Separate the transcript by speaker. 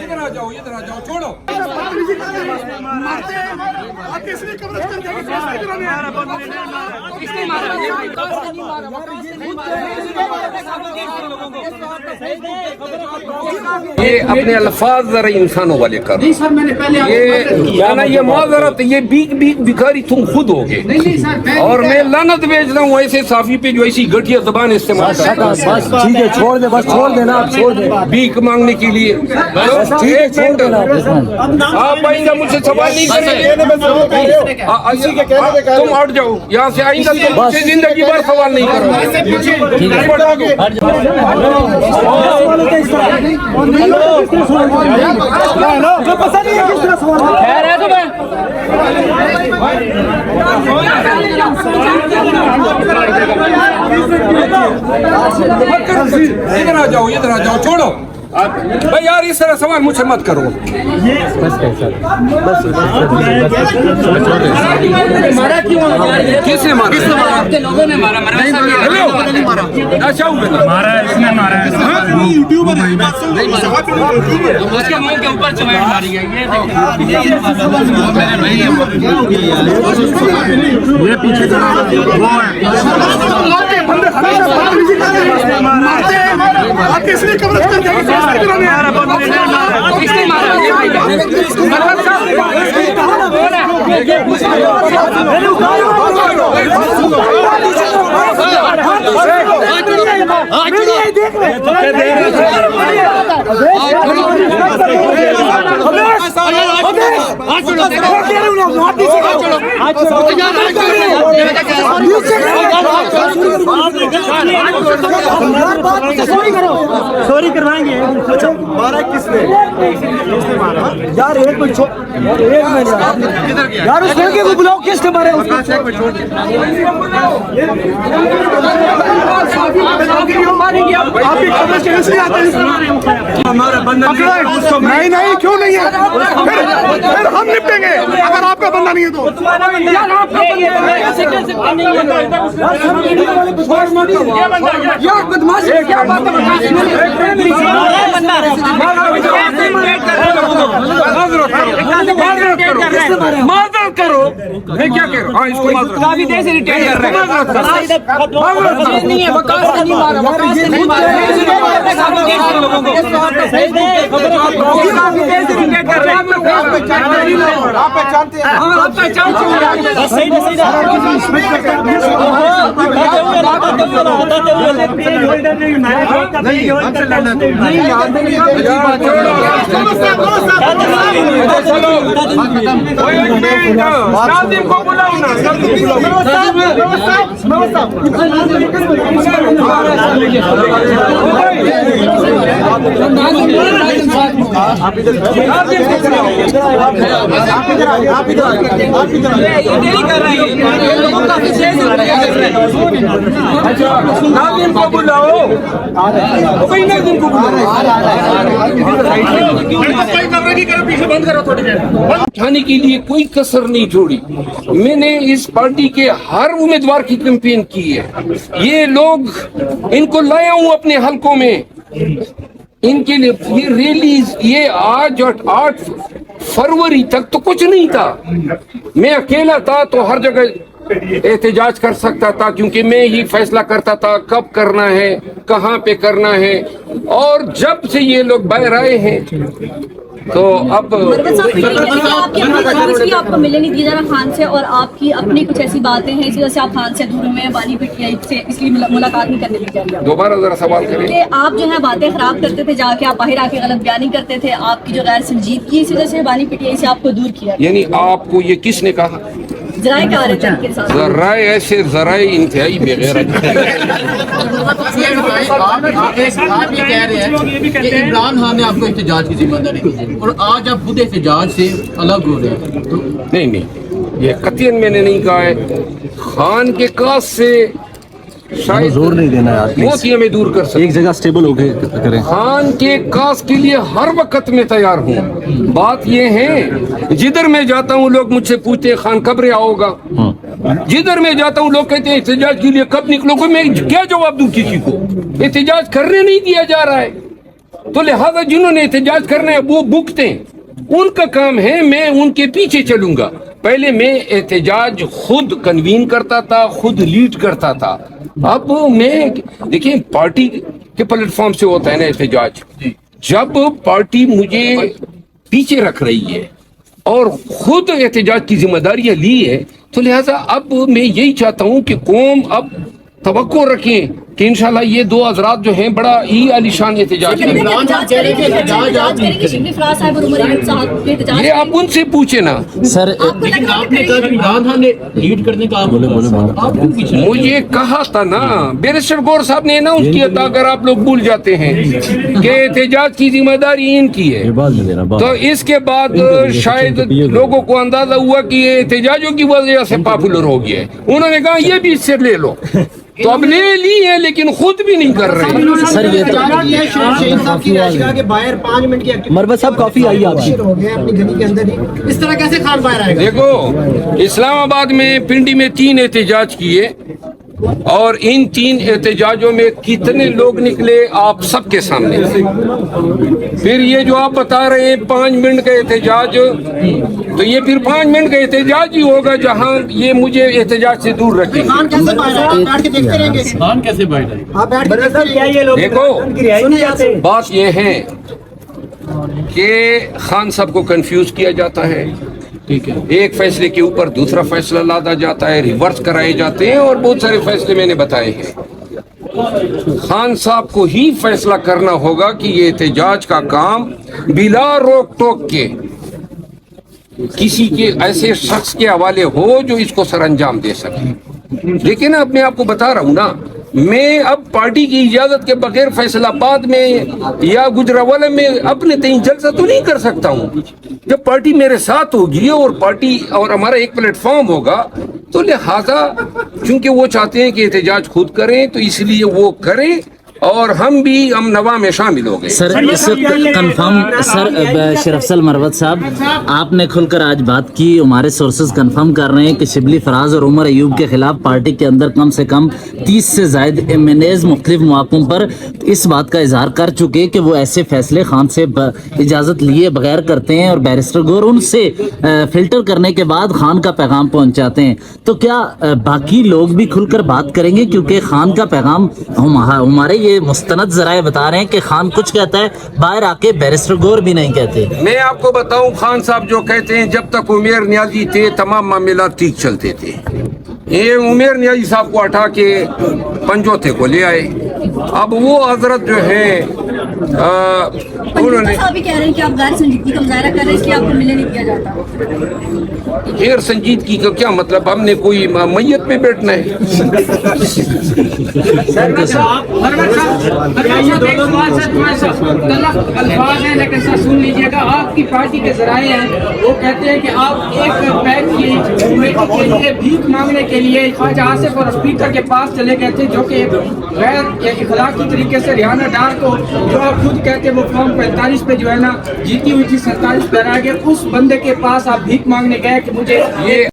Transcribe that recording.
Speaker 1: ادھر آ جاؤ چھوڑو یہ اپنے الفاظ ذرا انسانوں والے کرو. یہ معذرت یہ بھکاری تم خود ہو گے اور میں لعنت بھیج رہا ہوں ایسے صحافی پہ جو ایسی گھٹیا زبان استعمال کرتا ہے.
Speaker 2: ٹھیک ہے چھوڑ دیں بس چھوڑ دینا آپ چھوڑ دیں
Speaker 1: بھیک مانگنے کے لیے. آپ آئندہ مجھ سے سوال نہیں کریں گے. تم ہٹ جاؤ یہاں سے. آئندہ تم مجھ سے زندگی بھر سوال نہیں کرو. ادھر آ جاؤ چھوڑو بھائی یار اس طرح سوال مجھ سے مت کرو. کس نے مارا؟ لوگوں نے مارا.
Speaker 2: سوری کروائیں گے. مارا کس نے یار؟ ایک منٹ یار اس لڑکے کو بلاؤ. کس نے مارا؟ ہمارا بندہ نہیں کیوں نہیں ہے؟ پھر ہم نپٹیں گے اگر آپ کا بندہ نہیں ہے تو.
Speaker 1: معذرت کرو. میں کیا کہہ رہا ہوں؟ اس کو کافی دیر سے ریٹیل کر رہے ہیں. آپ پہچانتے ہیں. ناظم کو بلاؤ نا. ناظم کو بلاؤ. اٹھانے کے لیے کوئی کسر نہیں چھوڑی. میں نے اس پارٹی کے ہر امیدوار کی کیمپین کی ہے. یہ لوگ ان کو لایا ہوں اپنے حلقوں میں. ان کے لیے یہ ریلیز یہ آج 8 فروری تک تو کچھ نہیں تھا. میں اکیلا تھا تو ہر جگہ احتجاج کر سکتا تھا کیونکہ میں ہی فیصلہ کرتا تھا کب کرنا ہے کہاں پہ کرنا ہے. اور جب سے یہ لوگ باہر آئے ہیں تو اب
Speaker 3: آپ کو ملنے نہیں دیا جا رہا خان سے اور آپ کی اپنی کچھ ایسی باتیں ہیں اس وجہ سے آپ خان سے دور ہوئے ہیں. بانی پٹیائی سے اس لیے ملاقات نہیں کرنے دی جا رہی.
Speaker 1: دوبارہ ذرا سوال کریں.
Speaker 3: کہ آپ جو ہے باتیں خراب کرتے تھے جا کے آپ باہر آ کے غلط بیانی کرتے تھے. آپ کی جو غیر سنجیدگی اس وجہ سے بانی پٹیائی سے آپ کو دور کیا.
Speaker 1: یعنی آپ کو یہ کس نے کہا؟
Speaker 3: ذرائع کہا رہے تھے ان کے ساتھ.
Speaker 1: ذرائع ایسے ذرائع انتہائی بغیرت.
Speaker 4: آپ یہ کہہ رہے ہیں کہ عمران خان نے آپ کو احتجاج کی ذمہ داری دی اور آج آپ خود احتجاج سے الگ ہو رہے ہیں.
Speaker 1: نہیں یہ قطعاً میں نے نہیں کہا ہے. خان کے کاس سے शायद
Speaker 5: जोर नहीं देना यार, please.
Speaker 1: मौत ही हमें दूर कर सकती
Speaker 5: एक जगह स्टेबल होके करें.
Speaker 1: खान के कास के लिए हर वक्त में तैयार हूँ। बात ये है, जिधर मैं जाता हूँ लोग मुझसे पूछते हैं खान कब रे आओगा। जिधर मैं जाता हूँ लोग कहते हैं एहतजाज के लिए कब निकलोगे। मैं क्या जवाब दूं किसी को? एहतजाज करने नहीं दिया जा रहा है, तो लिहाजा जिन्होंने एहतजाज करना है वो भुगते हैं, उनका काम है, मैं उनके पीछे चलूंगा। पहले मैं एहतजाज खुद कन्वीन करता था, खुद लीड करता था। अब मैं देखिए पार्टी के प्लेटफॉर्म से होता है ना एहतजाज। जब पार्टी मुझे पीछे रख रही है और खुद एहतजाज की जिम्मेदारियां ली है, तो लिहाजा अब मैं यही चाहता हूं कि कौम अब तवक्को रखें कि इंशाल्लाह ये दो हजरात जो हैं बड़ा ही आलिशान एहतजाज करेंगे। ये आप उनसे पूछे ना
Speaker 5: सर
Speaker 4: लेकिन आपने कहा कि इमरान खान ने लीड करने का आप क्यों पीछे रहे?
Speaker 1: मुझे कहा था ना, बैरिस्टर गौर साहब ने अनाउंस किया था, अगर आप लोग भूल जाते हैं कि एहतजाज की जिम्मेदारी इनकी है।
Speaker 5: बात नहीं देना
Speaker 1: तो इसके बाद शायद लोगों को अंदाजा हुआ कि ये एहतजाजों की वजह से पॉपुलर हो गया है। उन्होंने कहा ये भी इससे ले लो, तो अब ले ली है लेकिन खुद भी नहीं कर रहे।
Speaker 5: सर ये तो
Speaker 6: बाहर 5 मिनट की
Speaker 5: मरवत साहब काफी आई आपकी.
Speaker 6: हो गए अपनी गली के अंदर ही, इस तरह कैसे खान बाहर आएगा?
Speaker 1: देखो, इस्लामाबाद में पिंडी में 3 एहतजाज किए और इन 3 एहतजाजों में कितने लोग निकले आप सबके सामने। फिर ये जो आप बता रहे हैं 5 मिनट का एहतजाज, तो ये फिर 5 मिनट का एहतजाज ही होगा जहां ये मुझे एहतजाज से दूर रखेंगे।
Speaker 6: खान कैसे बाहर आएगा? आप बैठ के देखते रहेंगे?
Speaker 4: खान कैसे बाहर आए?
Speaker 6: आप बैठ के देखते रहेंगे?
Speaker 1: देखो, बात ये है कि खान साहब को कंफ्यूज किया जाता है, ठीक है, एक फैसले के ऊपर दूसरा फैसला लादा जाता है, रिवर्स कराए जाते हैं और बहुत सारे फैसले मैंने बताए हैं। खान साहब को ही फैसला करना होगा कि ये एहतजाज का काम बिला रोक टोक के किसी के ऐसे शख्स के हवाले हो जो इसको सर अंजाम दे सके। लेकिन अब मैं आपको बता रहा हूं ना, मैं अब पार्टी की इजाजत के बगैर फैसलाबाद में या गुजरावाला में अपने तय जलसा तो नहीं कर सकता हूं। जब पार्टी मेरे साथ होगी और पार्टी और हमारा एक प्लेटफॉर्म होगा, तो लिहाजा चूंकि वो चाहते हैं कि एहतजाज खुद करें, तो इसलिए वो करें और हम भी हम नवा में शामिल हो गए।
Speaker 5: सर इस कंफर्म सर शरफसल मरवत साहब आपने खुलकर आज बात की, हमारे सोर्सेज कंफर्म कर रहे हैं कि शिबली फराज और उमर अयूब के खिलाफ पार्टी के अंदर कम से कम 30 से ज्यादा एमएनएज मुख्तलिफ मौकों पर इस बात का इजहार कर चुके कि वो ऐसे फैसले खान से इजाजत लिए बगैर करते हैं और बैरिस्टर गौर उनसे फिल्टर करने के बाद खान का पैगाम पहुंचाते हैं। तो क्या बाकी लोग भी खुलकर बात करेंगे? क्योंकि खान का पैगाम हमारे ये मुस्तनद जराए बता रहे हैं कि खान कुछ कहता है, बाहर आके बैरिस्टर गौर भी नहीं कहते।
Speaker 1: मैं आपको बताऊं, खान साहब जो कहते हैं जब तक उमेर न्याजी थे तमाम मामला ठीक चलते थे। ये उमेर न्याजी साहब को हटा के पंजोते को ले आए। अब वो हजरत जो है उन्होंने
Speaker 3: भी कह रहे हैं कि आप गैर संजीदगी का मुजाहरा कर रहे हैं, इसलिए आपको मिलने नहीं दिया जाता।
Speaker 1: गैर संजीदगी का क्या मतलब? हमने कोई मैयत पे बैठना है?
Speaker 7: अल्फाज हैं, लेकिन सर सुन लीजिएगा, आपकी पार्टी के जराए हैं, वो कहते हैं कि आप एक पैक के लिए भीख मांगने के लिए ख्वाजा आसिफ और स्पीकर के पास चले गए थे, जो कि गैर इखलाकी तरीके से रिहाना डार को, जो आप खुद कहते हैं वो फॉर्म 45 पे जो है ना जीती हुई थी 47 पे आ गए, उस बंदे के पास आप भीख मांगने गए कि मुझे ये